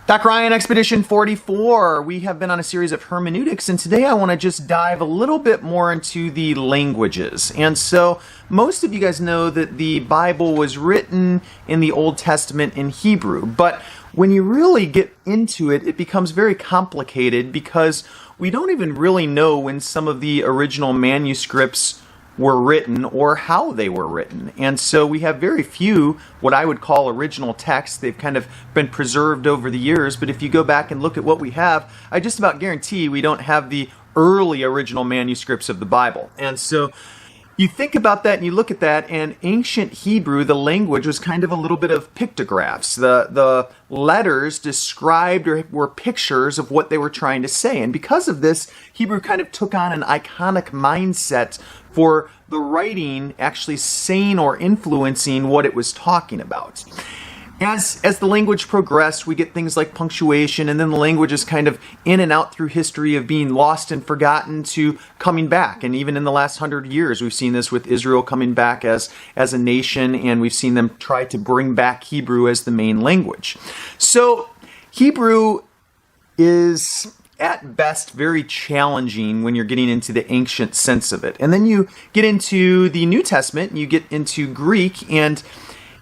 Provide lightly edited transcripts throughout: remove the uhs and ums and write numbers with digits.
Dr. Ryan, Expedition 44. We have been on a series of hermeneutics, and today I want to just dive a little bit more into the languages. And so, most of you guys know that the Bible was written in the Old Testament in Hebrew, but when you really get into it, it becomes very complicated because we don't even really know when some of the original manuscripts were written or how they were written. And so we have very few what I would call original texts. They've kind of been preserved over the years, but if you go back and look at what we have, I just about guarantee we don't have the early original manuscripts of the Bible. And so you think about that and you look at that, and ancient Hebrew, the language, was kind of a little bit of pictographs. The letters described or were pictures of what they were trying to say. And because of this, Hebrew kind of took on an iconic mindset for the writing actually saying or influencing what it was talking about. As the language progressed, we get things like punctuation, and then the language is kind of in and out through history of being lost and forgotten to coming back. And even in the last 100 years, we've seen this with Israel coming back as a nation, and we've seen them try to bring back Hebrew as the main language. So Hebrew is at best very challenging when you're getting into the ancient sense of it. And then you get into the New Testament, and you get into Greek, and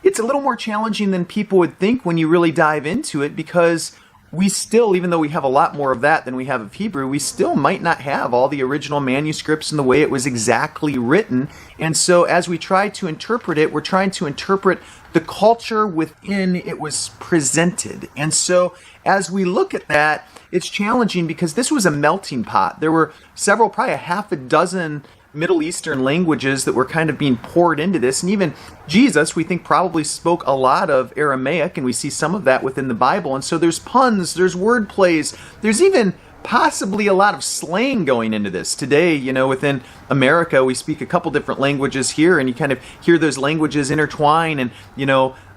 it's a little more challenging than people would think when you really dive into it, because we still, even though we have a lot more of that than we have of Hebrew, we still might not have all the original manuscripts in the way it was exactly written. And so as we try to interpret it, we're trying to interpret the culture within it was presented. And so as we look at that, it's challenging because this was a melting pot. There were several, probably a half a dozen Middle Eastern languages that were kind of being poured into this. And even Jesus, we think, probably spoke a lot of Aramaic, and we see some of that within the Bible. And so there's puns, there's word plays, there's even possibly a lot of slang going into this. Today, within America, we speak a couple different languages here, and you kind of hear those languages intertwine and,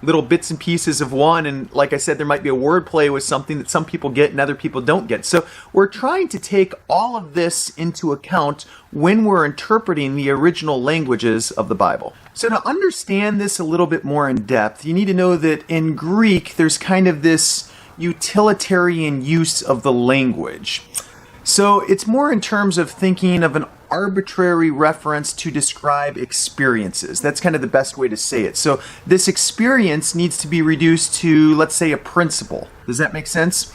little bits and pieces of one. And like I said, there might be a word play with something that some people get and other people don't get. So we're trying to take all of this into account when we're interpreting the original languages of the Bible. So to understand this a little bit more in depth, you need to know that in Greek, there's kind of this utilitarian use of the language. So it's more in terms of thinking of an arbitrary reference to describe experiences. That's kind of the best way to say it. So this experience needs to be reduced to, let's say, a principle. Does that make sense?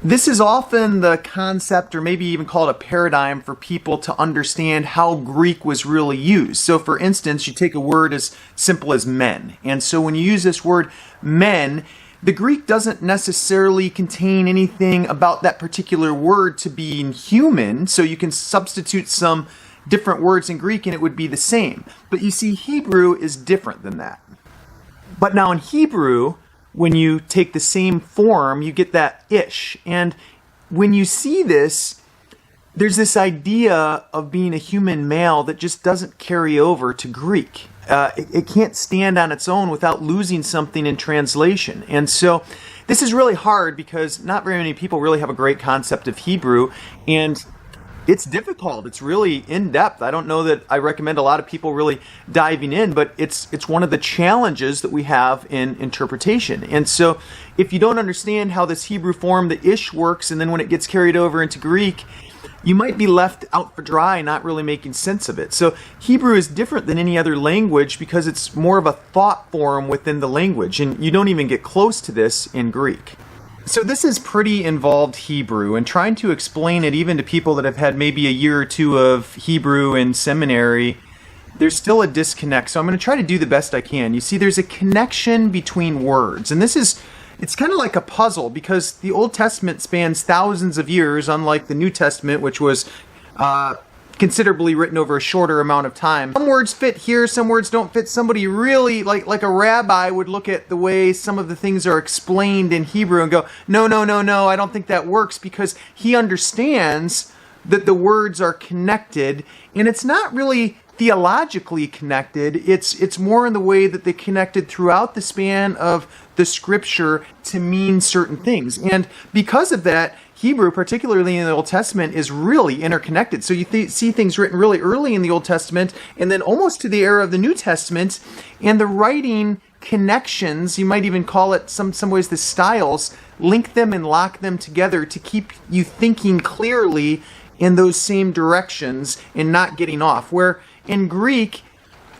This is often the concept, or maybe even called a paradigm, for people to understand how Greek was really used. So for instance, you take a word as simple as men. And so when you use this word men, the Greek doesn't necessarily contain anything about that particular word to being human, so you can substitute some different words in Greek and it would be the same. But you see, Hebrew is different than that. But now in Hebrew, when you take the same form, you get that ish. And when you see this, there's this idea of being a human male that just doesn't carry over to Greek. It can't stand on its own without losing something in translation. And so this is really hard because not very many people really have a great concept of Hebrew, and it's difficult. It's really in-depth. I don't know that I recommend a lot of people really diving in, but it's one of the challenges that we have in interpretation. And so if you don't understand how this Hebrew form, the ish, works, and then when it gets carried over into Greek, you might be left out for dry, not really making sense of it. So Hebrew is different than any other language because it's more of a thought form within the language, and you don't even get close to this in Greek. So this is pretty involved Hebrew, and trying to explain it even to people that have had maybe a year or two of Hebrew in seminary, there's still a disconnect. So I'm going to try to do the best I can. You see, there's a connection between words, and it's kind of like a puzzle because the Old Testament spans thousands of years, unlike the New Testament, which was considerably written over a shorter amount of time. Some words fit here, some words don't fit. Somebody really, like a rabbi, would look at the way some of the things are explained in Hebrew and go, no, I don't think that works, because he understands that the words are connected, and it's not really theologically connected. It's more in the way that they connected throughout the span of the scripture to mean certain things. And because of that, Hebrew, particularly in the Old Testament, is really interconnected. So you see things written really early in the Old Testament and then almost to the era of the New Testament, and the writing connections, you might even call it some ways the styles, link them and lock them together to keep you thinking clearly in those same directions and not getting off. Where in Greek,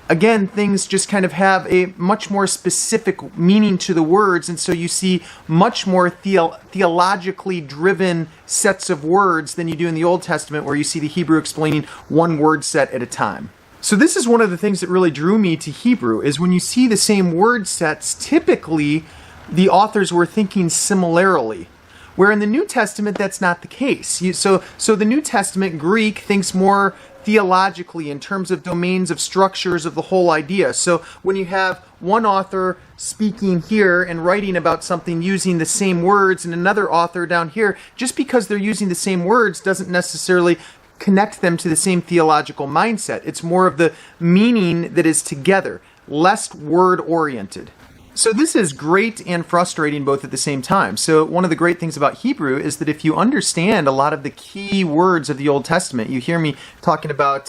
again, things just kind of have a much more specific meaning to the words, and so you see much more theologically driven sets of words than you do in the Old Testament, where you see the Hebrew explaining one word set at a time. So this is one of the things that really drew me to Hebrew, is when you see the same word sets, typically the authors were thinking similarly. Where in the New Testament, that's not the case. So the New Testament Greek thinks more theologically in terms of domains of structures of the whole idea. So when you have one author speaking here and writing about something using the same words and another author down here, just because they're using the same words doesn't necessarily connect them to the same theological mindset. It's more of the meaning that is together, less word-oriented. So this is great and frustrating both at the same time. So one of the great things about Hebrew is that if you understand a lot of the key words of the Old Testament, you hear me talking about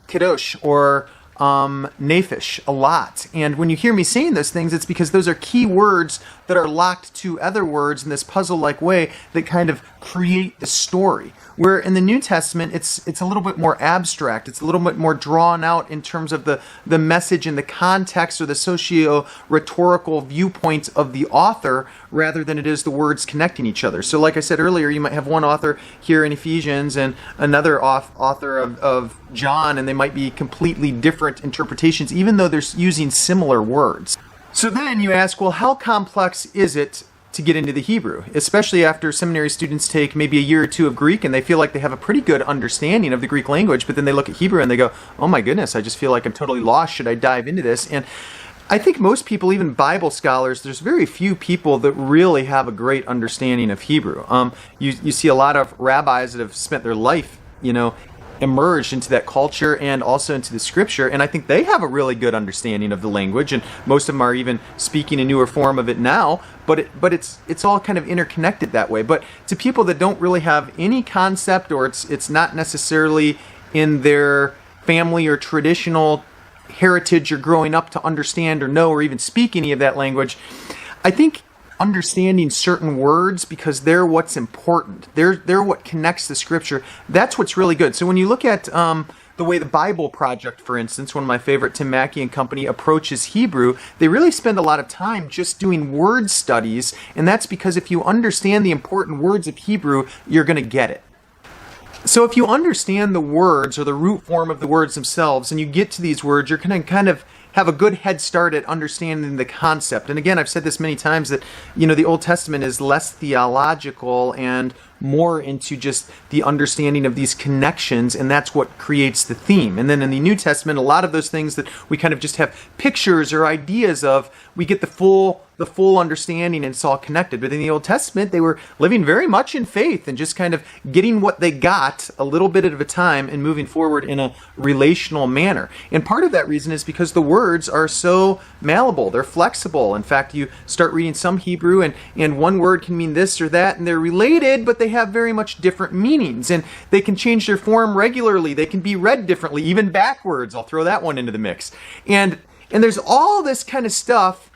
kadosh or nephesh a lot. And when you hear me saying those things, it's because those are key words that are locked to other words in this puzzle-like way that kind of create the story. Where in the New Testament, it's a little bit more abstract. It's a little bit more drawn out in terms of the message and the context or the socio-rhetorical viewpoint of the author rather than it is the words connecting each other. So like I said earlier, you might have one author here in Ephesians and another author of John, and they might be completely different interpretations, even though they're using similar words. So then you ask, well, how complex is it to get into the Hebrew, especially after seminary students take maybe a year or two of Greek and they feel like they have a pretty good understanding of the Greek language, but then they look at Hebrew and they go, oh my goodness, I just feel like I'm totally lost. Should I dive into this? And I think most people, even Bible scholars, there's very few people that really have a great understanding of Hebrew. You see a lot of rabbis that have spent their life, immersed into that culture and also into the scripture, and I think they have a really good understanding of the language, and most of them are even speaking a newer form of it now, but it's all kind of interconnected that way. But to people that don't really have any concept, or it's not necessarily in their family or traditional heritage or growing up to understand or know or even speak any of that language, I think understanding certain words, because they're what's important. They're what connects the scripture. That's what's really good. So when you look at the way the Bible Project, for instance, one of my favorite, Tim Mackey and company, approaches Hebrew, they really spend a lot of time just doing word studies, and that's because if you understand the important words of Hebrew, you're going to get it. So if you understand the words or the root form of the words themselves, and you get to these words, you're going to kind of have a good head start at understanding the concept. And again, I've said this many times that, the Old Testament is less theological and more into just the understanding of these connections, and that's what creates the theme. And then in the New Testament, a lot of those things that we kind of just have pictures or ideas of, we get the full understanding and it's all connected. But in the Old Testament, they were living very much in faith and just kind of getting what they got a little bit at a time and moving forward in a relational manner. And part of that reason is because the words are so malleable. They're flexible. In fact, you start reading some Hebrew and one word can mean this or that, and they're related, but they have very much different meanings, and they can change their form regularly. They can be read differently, even backwards. I'll throw that one into the mix. And there's all this kind of stuff,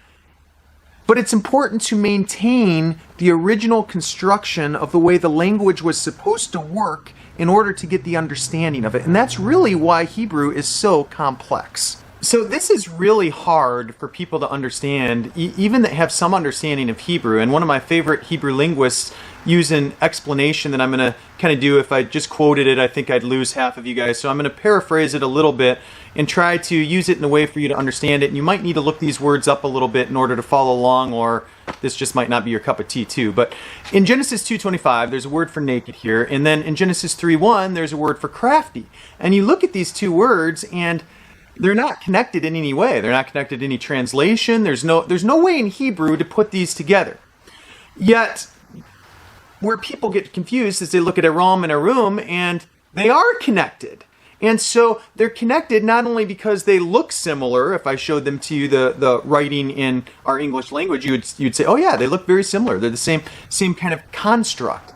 but it's important to maintain the original construction of the way the language was supposed to work in order to get the understanding of it. And that's really why Hebrew is so complex. So this is really hard for people to understand, even that have some understanding of Hebrew. And one of my favorite Hebrew linguists used an explanation that I'm going to kind of do. If I just quoted it, I think I'd lose half of you guys. So I'm going to paraphrase it a little bit and try to use it in a way for you to understand it. And you might need to look these words up a little bit in order to follow along, or this just might not be your cup of tea too. But in Genesis 2:25, there's a word for naked here. And then in Genesis 3:1, there's a word for crafty. And you look at these two words and they're not connected in any way. They're not connected in any translation. There's no way in Hebrew to put these together. Yet, where people get confused is they look at Aram and Arum, and they are connected. And so they're connected not only because they look similar. If I showed them to you the writing in our English language, you'd say, oh yeah, they look very similar. They're the same kind of construct.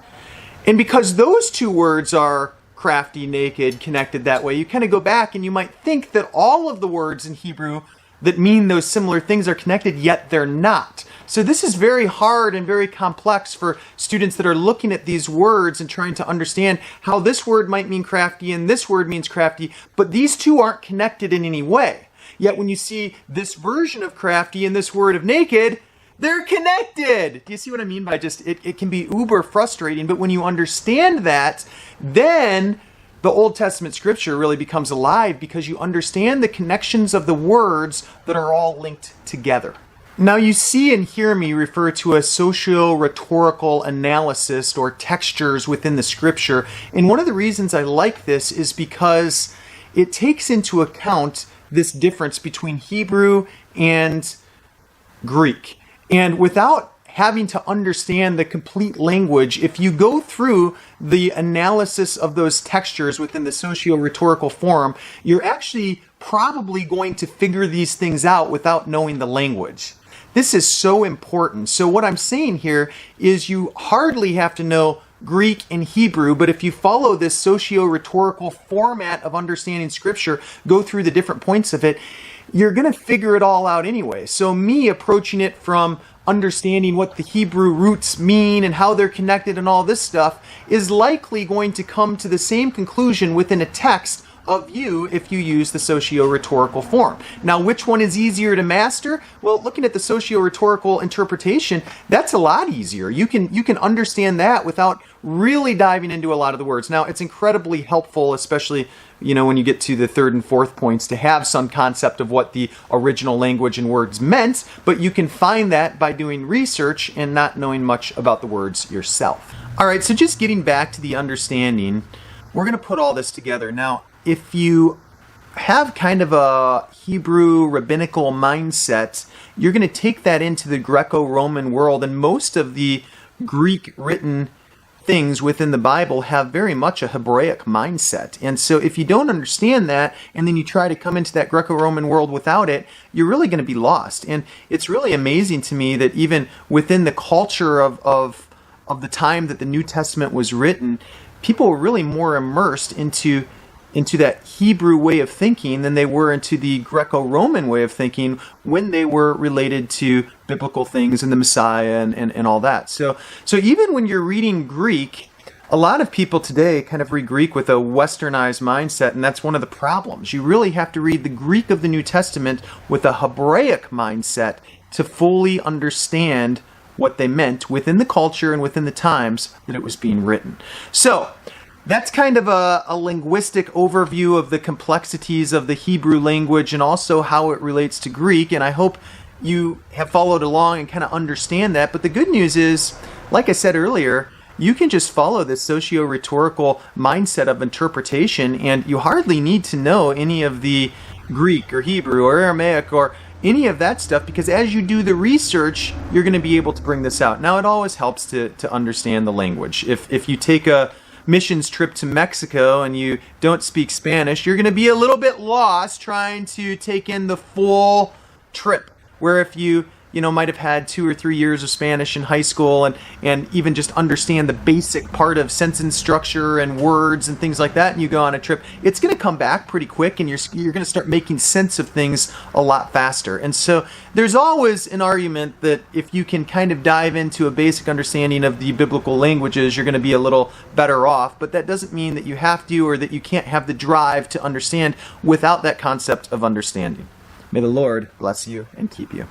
And because those two words are crafty, naked, connected that way, you kind of go back and you might think that all of the words in Hebrew that mean those similar things are connected, yet they're not. So this is very hard and very complex for students that are looking at these words and trying to understand how this word might mean crafty and this word means crafty, but these two aren't connected in any way. Yet when you see this version of crafty and this word of naked, they're connected. Do you see what I mean by just, it can be uber frustrating, but when you understand that, then the Old Testament scripture really becomes alive because you understand the connections of the words that are all linked together. Now you see and hear me refer to a SocioRhetorical Analysis or textures within the scripture. And one of the reasons I like this is because it takes into account this difference between Hebrew and Greek. And without having to understand the complete language, if you go through the analysis of those textures within the socio-rhetorical form, you're actually probably going to figure these things out without knowing the language. This is so important. So what I'm saying here is you hardly have to know Greek and Hebrew, but if you follow this socio-rhetorical format of understanding scripture, go through the different points of it, you're going to figure it all out anyway. So me approaching it from understanding what the Hebrew roots mean and how they're connected and all this stuff is likely going to come to the same conclusion within a text of you if you use the socio-rhetorical form. Now, which one is easier to master? Well, looking at the socio-rhetorical interpretation, that's a lot easier. You can understand that without really diving into a lot of the words. Now, it's incredibly helpful, especially when you get to the third and fourth points, to have some concept of what the original language and words meant, but you can find that by doing research and not knowing much about the words yourself. All right, so just getting back to the understanding, we're going to put all this together. Now, if you have kind of a Hebrew rabbinical mindset, you're going to take that into the Greco-Roman world, and most of the Greek written things within the Bible have very much a Hebraic mindset. And so if you don't understand that, and then you try to come into that Greco-Roman world without it, you're really going to be lost. And it's really amazing to me that even within the culture of the time that the New Testament was written, people were really more immersed into that Hebrew way of thinking than they were into the Greco-Roman way of thinking when they were related to biblical things and the Messiah and all that. So even when you're reading Greek, a lot of people today kind of read Greek with a westernized mindset, and that's one of the problems. You really have to read the Greek of the New Testament with a Hebraic mindset to fully understand what they meant within the culture and within the times that it was being written. So that's kind of a linguistic overview of the complexities of the Hebrew language and also how it relates to Greek, and I hope you have followed along and kind of understand that. But the good news is, like I said earlier, you can just follow this socio-rhetorical mindset of interpretation, and you hardly need to know any of the Greek or Hebrew or Aramaic or any of that stuff, because as you do the research, you're going to be able to bring this out. Now, it always helps to understand the language. If you take a missions trip to Mexico and you don't speak Spanish, you're going to be a little bit lost trying to take in the full trip. Where if you might have had 2 or 3 years of Spanish in high school and even just understand the basic part of sentence structure and words and things like that, and you go on a trip, it's going to come back pretty quick, and you're going to start making sense of things a lot faster. And so there's always an argument that if you can kind of dive into a basic understanding of the biblical languages, you're going to be a little better off, but that doesn't mean that you have to or that you can't have the drive to understand without that concept of understanding. May the Lord bless you and keep you.